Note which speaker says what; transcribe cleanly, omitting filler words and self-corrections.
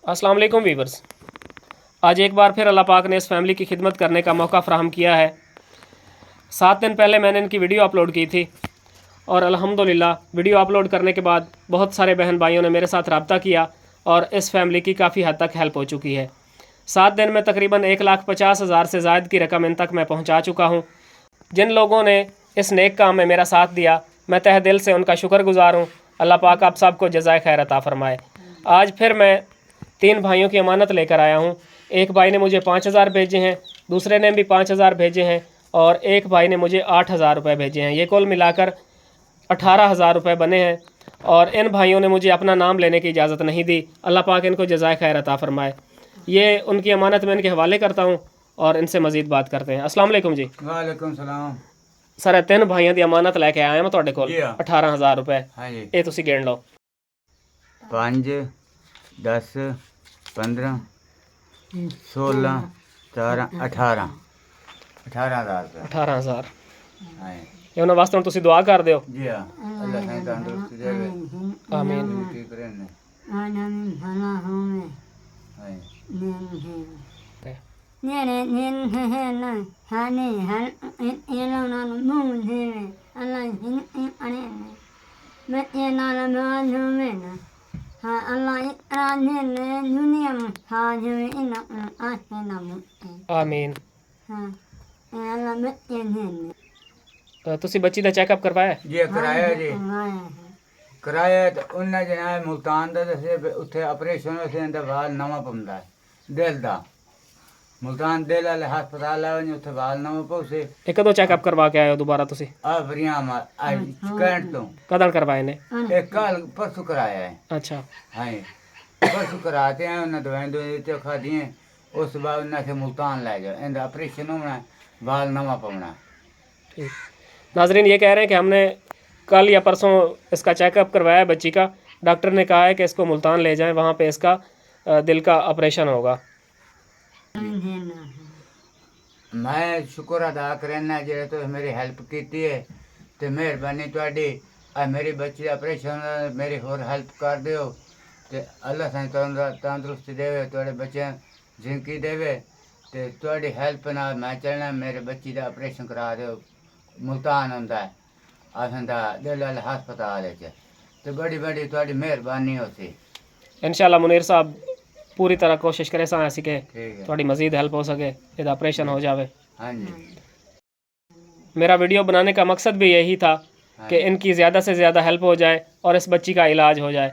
Speaker 1: अस्सलाम वालेकुम वीवर्स। आज एक बार फिर अल्लाह पाक ने इस फैमिली की खिदमत करने का मौका फ़राहम किया है। 7 दिन पहले मैंने इनकी वीडियो अपलोड की थी और अल्हम्दुलिल्लाह वीडियो अपलोड करने के बाद बहुत सारे बहन भाइयों ने मेरे साथ रब्ता किया और इस फैमिली की काफ़ी हद तक हेल्प हो चुकी है। 7 दिन में तकरीबन 1,50,000 से ज़ायद की रकम इन तक मैं पहुँचा चुका हूँ। जिन लोगों ने इस नेक काम में मेरा साथ दिया, मैं तहे दिल से उनका शुक्रगुज़ार हूँ। अल्लाह पाक आप सबको जज़ाए खैर अता फ़रमाए। आज फिर मैं 3 भाइयों की अमानत लेकर आया हूँ। एक भाई ने मुझे 5,000 भेजे हैं, दूसरे ने भी 5,000 भेजे हैं और एक भाई ने मुझे 8,000 रुपये भेजे हैं। ये कुल मिलाकर 18,000 रुपये बने हैं और इन भाइयों ने मुझे अपना नाम लेने की इजाज़त नहीं दी। अल्लाह पाक इनको जज़ाए खैर अता फ़रमाए। ये उनकी अमानत मैं इनके हवाले करता हूँ और इनसे मज़ीद बात करते हैं। अस्सलाम वालेकुम जी।
Speaker 2: वालेकुम सलाम।
Speaker 1: सर 3 भाइयों की अमानत लेके आया मैं तुहाडे कोल
Speaker 2: जी हाँ।
Speaker 1: 18,000 रुपये।
Speaker 2: हाँ जी।
Speaker 1: ये तुसी गिन लो।
Speaker 2: 5 10 15 16 17 18 18,000 रुपये।
Speaker 1: 18,000
Speaker 2: हाँ जी।
Speaker 1: ये उन्होंने वास्ते तुसी दुआ कर दियो।
Speaker 2: जी हाँ, अल्लाह सही तंदुरुस्ती देवे,
Speaker 1: आमीन।
Speaker 2: ठीक रहने। हाँ
Speaker 1: आमीन। तुसी बच्ची दा चेकअप करवाया?
Speaker 2: जी कराया जी, कराया तो उन्हें जना मुल्तान दा दसे उत्थे ऑपरेशन होए इंदा बाल नवा पौंदा है दिल दा। मुल्तान दिल वाले हस्पताल है उत्थे बाल नवा पौसे।
Speaker 1: ये कदों चेकअप करवा के आए हो दोबारा तुसी?
Speaker 2: आ बरियाम आज कैंट तो
Speaker 1: कदन करवाए ने?
Speaker 2: एक कल परसों कराया है।
Speaker 1: अच्छा।
Speaker 2: हाँ जी, परसों कराते हैं उन्हें दवाई दवाई खा दी हैं। उस बाद उन्हें से मुल्तान ले जाओ, इनका ऑपरेशन होना है, बाल नवा पवना।
Speaker 1: ठीक। नाजरीन ये कह रहे हैं कि हमने कल या परसों इसका चेकअप करवाया है बच्ची का। डॉक्टर ने कहा है कि इसको मुल्तान ले जाएं, वहाँ पे इसका दिल का ऑपरेशन होगा।
Speaker 2: मैं शुक्र अदा करना जो तो मेरी हेल्प की है, तो मेहरबानी थोड़ी। मेरी बच्ची ऑपरेशन मेरी होर हेल्प कर दियो, तो अल्लाह साईं तंदुरुस्ती देवे, थोड़े बच्चे जिंदगी देवे, तो थोड़ी हेल्प ना मैं चलना। मेरे बच्ची का ऑपरेशन करा दो, मुल्तान होंदा है असां दिल वाले हस्पताल च, तो बड़ी बड़ी थोड़ी मेहरबानी होती।
Speaker 1: इंशाल्लाह मुनीर साहब पूरी तरह कोशिश करें सा ऐसी कि
Speaker 2: ठीक है।
Speaker 1: थोड़ी मज़ीद हेल्प हो सके, यदि ऑपरेशन हो जावे।
Speaker 2: हाँ जी।
Speaker 1: मेरा वीडियो बनाने का मकसद भी यही था
Speaker 2: हाँ
Speaker 1: कि
Speaker 2: जी।
Speaker 1: इनकी ज़्यादा से ज़्यादा हेल्प हो जाए और इस बच्ची का इलाज हो जाए।